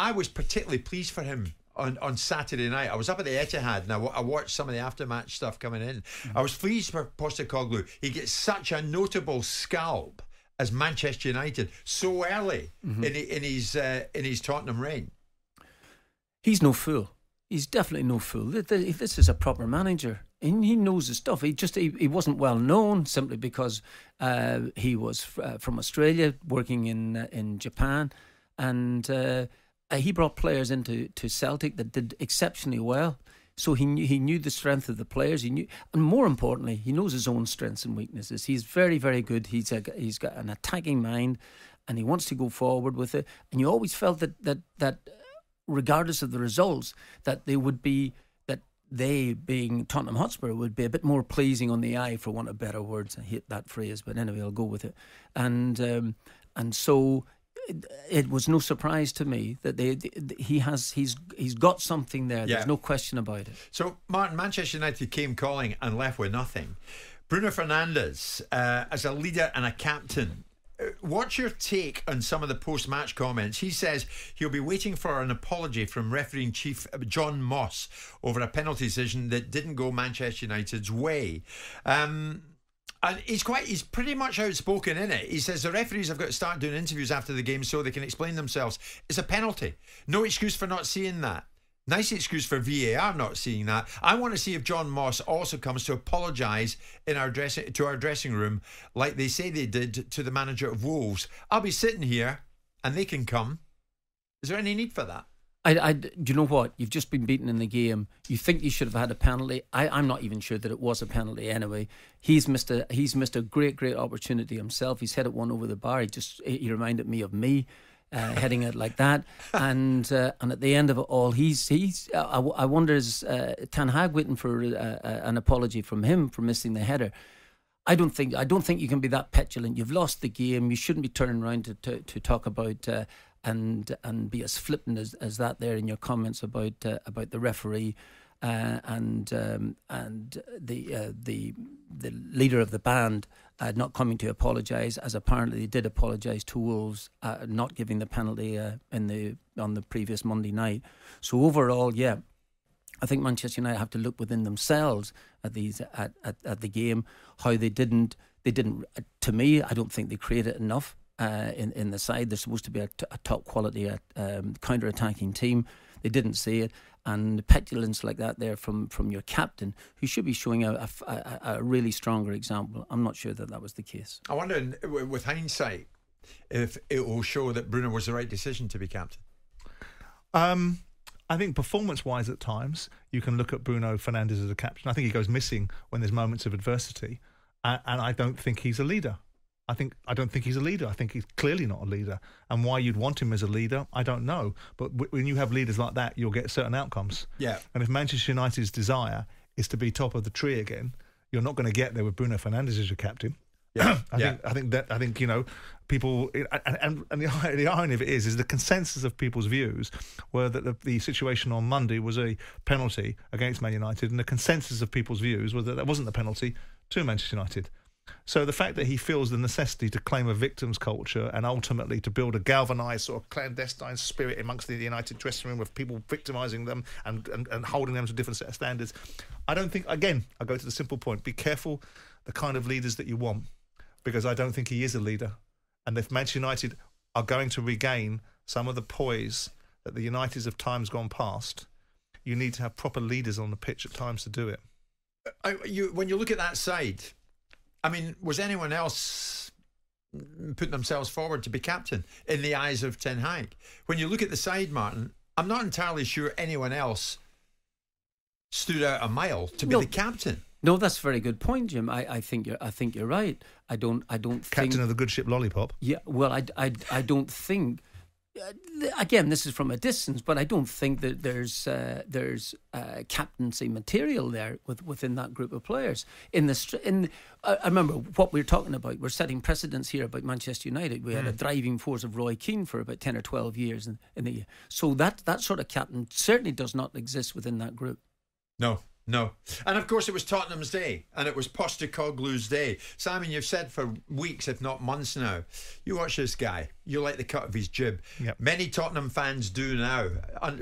I was particularly pleased for him on Saturday night. I was up at the Etihad and I watched some of the aftermatch stuff coming in. I was pleased for Postecoglou. He gets such a notable scalp as Manchester United so early in his Tottenham reign. He's no fool. He's definitely no fool. This is a proper manager. He knows his stuff. He wasn't well known simply because he was from Australia, working in Japan, and he brought players into Celtic that did exceptionally well. So he knew the strength of the players. He knew, and more importantly, he knows his own strengths and weaknesses. He's very, very good. He's got an attacking mind, and he wants to go forward with it. And you always felt that regardless of the results, that they, being Tottenham Hotspur, would be a bit more pleasing on the eye, for want of better words. I hate that phrase, but anyway, I'll go with it. And so it was no surprise to me that he's got something there. There's no question about it. So, Martin, Manchester United came calling and left with nothing. Bruno Fernandes, as a leader and a captain, what's your take on some of the post-match comments? He says he'll be waiting for an apology from refereeing chief John Moss over a penalty decision that didn't go Manchester United's way. And he's pretty much outspoken in it. He says the referees have got to start doing interviews after the game so they can explain themselves. It's a penalty. No excuse for not seeing that. Nice excuse for VAR not seeing that. I want to see if John Moss also comes to apologise to our dressing room like they say they did to the manager of Wolves. I'll be sitting here and they can come. Is there any need for that? Do you know what? You've just been beaten in the game. You think you should have had a penalty. I'm not even sure that it was a penalty anyway. He's missed a great opportunity himself. He's headed one over the bar. He reminded me of me. Heading it like that, and at the end of it all, I wonder, is Ten Hag waiting for an apology from him for missing the header? I don't think you can be that petulant. You've lost the game. You shouldn't be turning around to talk about and be as flippant as that there in your comments about the referee and the leader of the band not coming to apologise, as apparently they did apologise to Wolves not giving the penalty on the previous Monday night. So overall, I think Manchester United have to look within themselves at the game, how they didn't. To me, I don't think they created enough in the side. They're supposed to be a top quality counter-attacking team. They didn't see it, and petulance like that there from your captain, who should be showing a really stronger example. I'm not sure that was the case. I wonder, with hindsight, if it will show that Bruno was the right decision to be captain. I think performance-wise, at times you can look at Bruno Fernandes as a captain. I think he goes missing when there's moments of adversity, and I don't think he's a leader. I don't think he's a leader. I think he's clearly not a leader. And why you'd want him as a leader, I don't know. But when you have leaders like that, you'll get certain outcomes. Yeah. And if Manchester United's desire is to be top of the tree again, you're not going to get there with Bruno Fernandes as your captain. Yeah. I think people, and the irony of it is the consensus of people's views were that the situation on Monday was a penalty against Man United, and the consensus of people's views was that wasn't a penalty to Manchester United. So the fact that he feels the necessity to claim a victim's culture and ultimately to build a galvanised sort of clandestine spirit amongst the United dressing room of people victimising them and holding them to a different set of standards, I don't think, again, I go to the simple point, be careful the kind of leaders that you want, because I don't think he is a leader. And if Manchester United are going to regain some of the poise that the Uniteds of times gone past, you need to have proper leaders on the pitch at times to do it. When you look at that side, I mean, was anyone else putting themselves forward to be captain in the eyes of Ten Hag? When you look at the side, Martin, I'm not entirely sure anyone else stood out a mile to be the captain. No, that's a very good point, Jim. I think you're right. I don't captain of the good ship Lollipop. Yeah, well, I don't think. Again, this is from a distance, but I don't think that there's captaincy material there within that group of players. I remember what we were talking about. We're setting precedents here about Manchester United. We had a driving force of Roy Keane for about 10 or 12 years in the year. So that sort of captain certainly does not exist within that group. No, No. And of course it was Tottenham's day, and it was Postecoglou's day. Simon, you've said for weeks, if not months now, you watch this guy, you like the cut of his jib. Yep. Many Tottenham fans do now,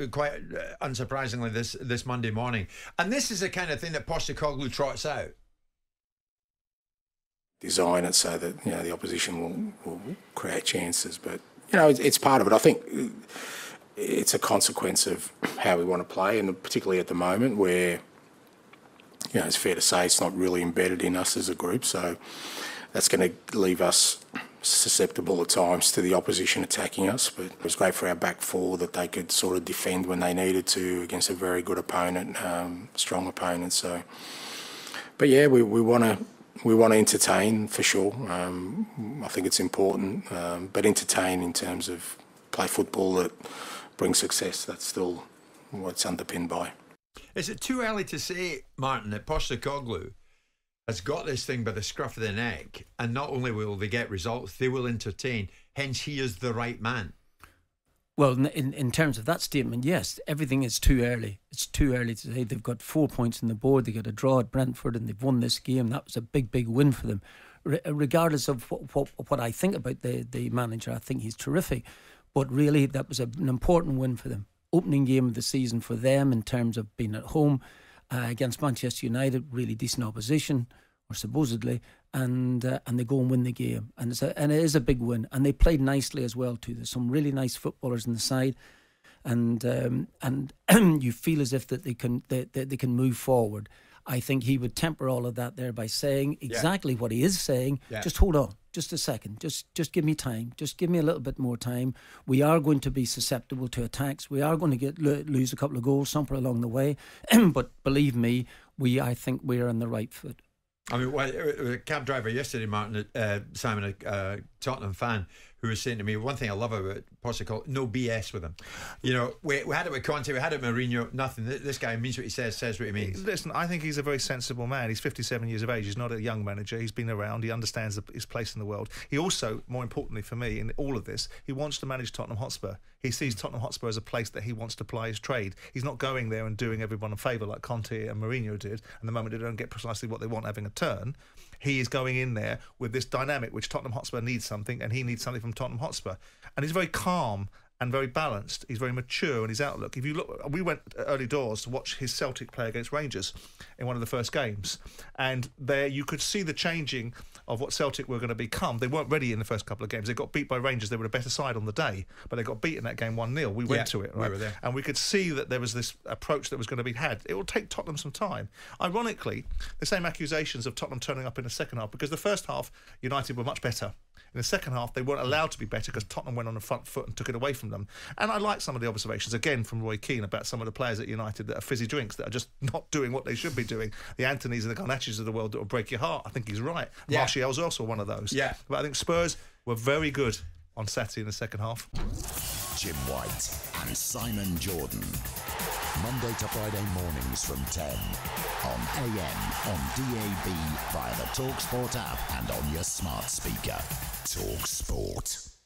quite unsurprisingly this Monday morning. And this is the kind of thing that Postecoglou trots out. Design it so that, you know, the opposition will create chances, but, you know, it's part of it. I think it's a consequence of how we want to play, and particularly at the moment where, you know, it's fair to say it's not really embedded in us as a group, so that's going to leave us susceptible at times to the opposition attacking us. But it was great for our back four that they could sort of defend when they needed to against a very good opponent, strong opponent. So, but yeah, we want to entertain for sure. I think it's important, but entertain in terms of play football that brings success. That's still what it's underpinned by. Is it too early to say, Martin, that Postecoglou has got this thing by the scruff of the neck, and not only will they get results, they will entertain, hence he is the right man? Well, in terms of that statement, yes, everything is too early. It's too early to say. They've got 4 points on the board. They got a draw at Brentford and they've won this game. That was a big, big win for them. Regardless of what I think about the manager, I think he's terrific. But really, that was an important win for them. Opening game of the season for them in terms of being at home against Manchester United, really decent opposition, or supposedly, and they go and win the game, and it is a big win, and they played nicely as well too. There's some really nice footballers in the side, and you feel as if that they can move forward. I think he would temper all of that there by saying exactly what he is saying. Yeah. Just hold on, just a second. Just give me time. Just give me a little bit more time. We are going to be susceptible to attacks. We are going to lose a couple of goals somewhere along the way. But believe me, I think we are on the right foot. I mean, a cab driver yesterday, Martin, Simon, a Tottenham fan, who was saying to me, one thing I love about Postecoglou, no BS with him. You know, we had it with Conte, we had it with Mourinho, nothing. This guy means what he says what he means. Listen, I think he's a very sensible man. He's 57 years of age. He's not a young manager. He's been around. He understands his place in the world. He also, more importantly for me, in all of this, he wants to manage Tottenham Hotspur. He sees Tottenham Hotspur as a place that he wants to ply his trade. He's not going there and doing everyone a favour like Conte and Mourinho did, and the moment they don't get precisely what they want, having a turn. He is going in there with this dynamic, which Tottenham Hotspur needs something, and he needs something from Tottenham Hotspur. And he's very calm and very balanced. He's very mature in his outlook. If you look, we went early doors to watch his Celtic play against Rangers in one of the first games, and there you could see the changing of what Celtic were going to become. They weren't ready in the first couple of games. They got beat by Rangers. They were a better side on the day, but they got beat in that game 1-0. We went to it, right? We were there. And we could see that there was this approach that was going to be had. It will take Tottenham some time. Ironically, the same accusations of Tottenham turning up in the second half, because the first half, United were much better. In the second half, they weren't allowed to be better because Tottenham went on the front foot and took it away from them. And I like some of the observations, again, from Roy Keane about some of the players at United that are fizzy drinks, that are just not doing what they should be doing. The Antonys and the Garnachis of the world that will break your heart. I think he's right. Yeah. Martial's also one of those. Yeah. But I think Spurs were very good on Saturday in the second half. Jim White and Simon Jordan. Monday to Friday mornings from 10 on AM, on DAB, via the talkSPORT app and on your smart speaker. talkSPORT.